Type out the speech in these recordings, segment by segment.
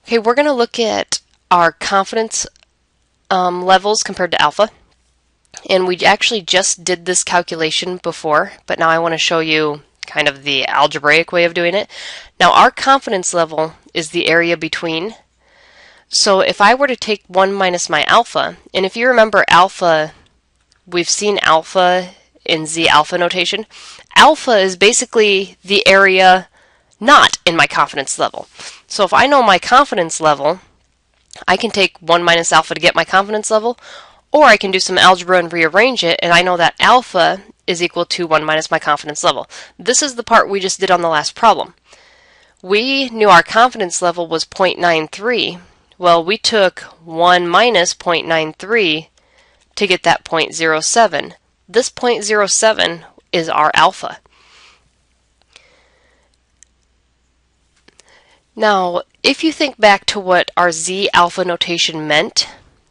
Okay, we're going to look at our confidence levels compared to alpha. And we actually just did this calculation before, but now I want to show you kind of the algebraic way of doing it. Now our confidence level is the area between. So if I were to take 1 minus my alpha, and if you remember alpha, we've seen alpha in Z alpha notation. Alpha is basically the area not in my confidence level. So if I know my confidence level, I can take 1 minus alpha to get my confidence level, or I can do some algebra and rearrange it, and I know that alpha is equal to 1 minus my confidence level. This is the part we just did on the last problem. We knew our confidence level was 0.93. Well, we took 1 minus 0.93 to get that 0.07. This 0.07 is our alpha. Now, if you think back to what our Z alpha notation meant,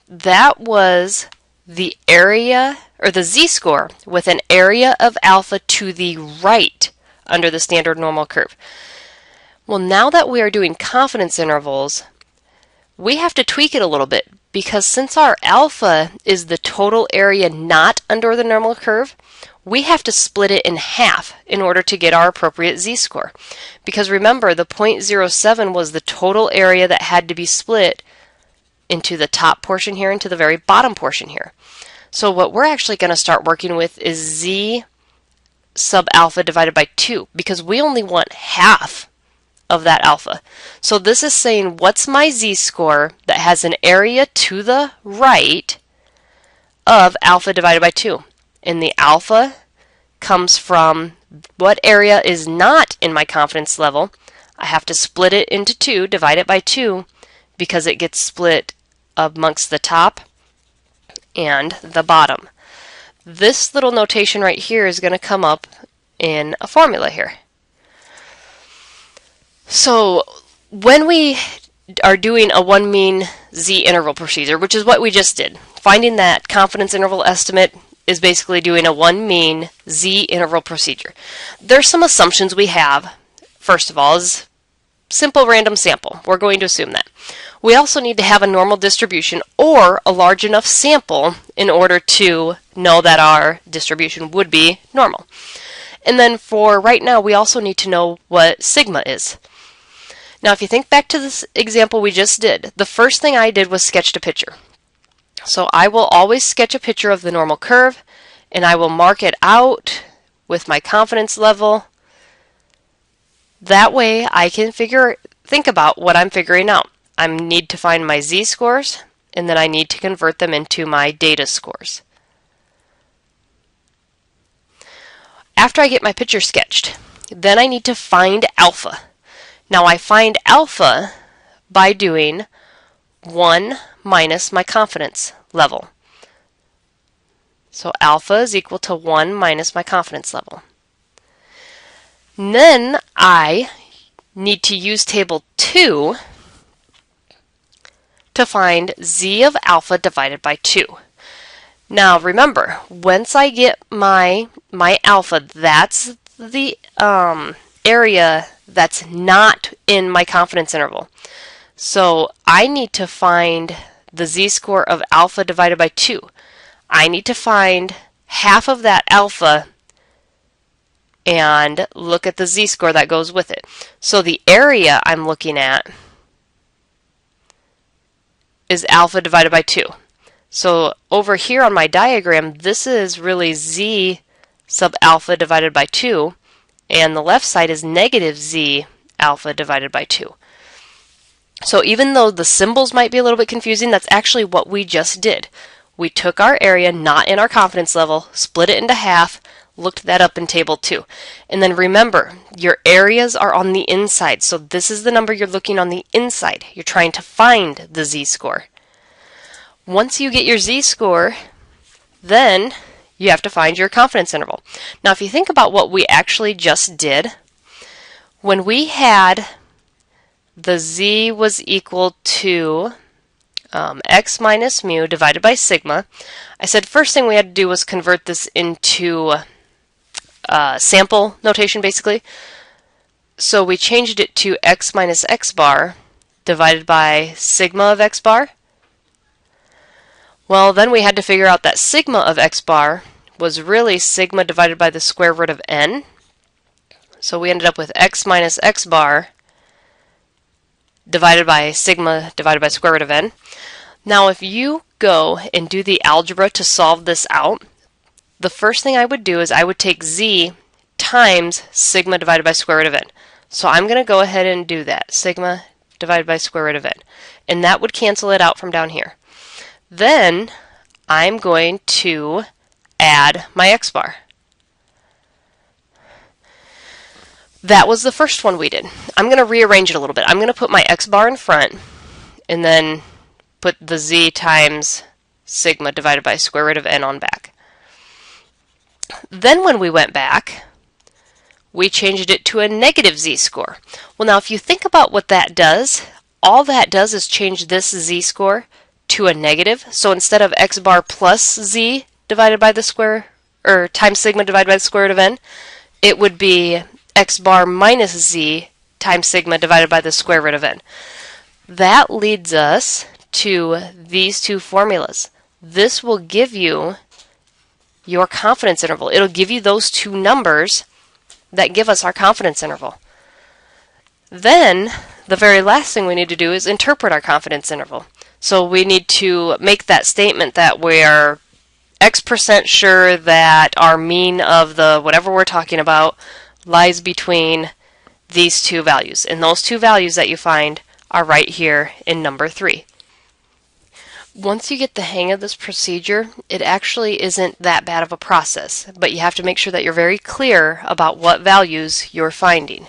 that was the area, or the Z-score, with an area of alpha to the right under the standard normal curve. Well, now that we are doing confidence intervals, we have to tweak it a little bit, because since our alpha is the total area not under the normal curve, we have to split it in half in order to get our appropriate Z-score. Because remember, the 0.07 was the total area that had to be split into the top portion here, into the very bottom portion here. So what we're actually going to start working with is Z sub alpha divided by 2, because we only want half of that alpha. So this is saying, what's my Z-score that has an area to the right of alpha divided by 2? And the alpha comes from what area is not in my confidence level. I have to split it into 2, divide it by 2, because it gets split amongst the top and the bottom. This little notation right here is going to come up in a formula here. So when we are doing a one mean Z interval procedure, which is what we just did, finding that confidence interval estimate is basically doing a one mean Z interval procedure. There's some assumptions we have. First of all is simple random sample. We're going to assume that. We also need to have a normal distribution or a large enough sample in order to know that our distribution would be normal. And then for right now, we also need to know what sigma is. Now, if you think back to this example we just did, the first thing I did was sketched a picture. So I will always sketch a picture of the normal curve, and I will mark it out with my confidence level. That way I can think about what I'm figuring out. I need to find my Z-scores, and then I need to convert them into my data scores. After I get my picture sketched, then I need to find alpha. Now I find alpha by doing 1 minus my confidence level. So alpha is equal to 1 minus my confidence level. And then I need to use table 2 to find Z of alpha divided by 2. Now remember, once I get my alpha, that's the area that's not in my confidence interval. So I need to find the Z-score of alpha divided by 2. I need to find half of that alpha and look at the Z-score that goes with it. So the area I'm looking at is alpha divided by 2. So over here on my diagram, this is really Z sub alpha divided by 2, and the left side is negative Z alpha divided by 2. So even though the symbols might be a little bit confusing, that's actually what we just did. We took our area not in our confidence level, split it into half, looked that up in table 2. And then remember, your areas are on the inside, so this is the number you're looking on the inside. You're trying to find the Z-score. Once you get your Z-score, then you have to find your confidence interval. Now if you think about what we actually just did, when we had the Z was equal to x minus mu divided by sigma, I said first thing we had to do was convert this into sample notation basically. So we changed it to x minus x bar divided by sigma of x bar. Well, then we had to figure out that sigma of x bar was really sigma divided by the square root of n. So we ended up with x minus x bar divided by sigma divided by square root of n. Now if you go and do the algebra to solve this out, the first thing I would do is I would take z times sigma divided by square root of n. So I'm going to go ahead and do that, sigma divided by square root of n. And that would cancel it out from down here. Then I'm going to add my x bar. That was the first one we did. I'm going to rearrange it a little bit. I'm going to put my x bar in front and then put the z times sigma divided by square root of n on back. Then when we went back, we changed it to a negative z-score. Well, now if you think about what that does, all that does is change this z-score to a negative. So instead of x bar plus z divided by the square, or times sigma divided by the square root of n, it would be x bar minus z times sigma divided by the square root of n. That leads us to these two formulas. This will give you your confidence interval. It'll give you those two numbers that give us our confidence interval. Then, the very last thing we need to do is interpret our confidence interval. So we need to make that statement that we're X% sure that our mean of the whatever we're talking about lies between these two values. And those two values that you find are right here in number 3. Once you get the hang of this procedure, it actually isn't that bad of a process, but you have to make sure that you're very clear about what values you're finding.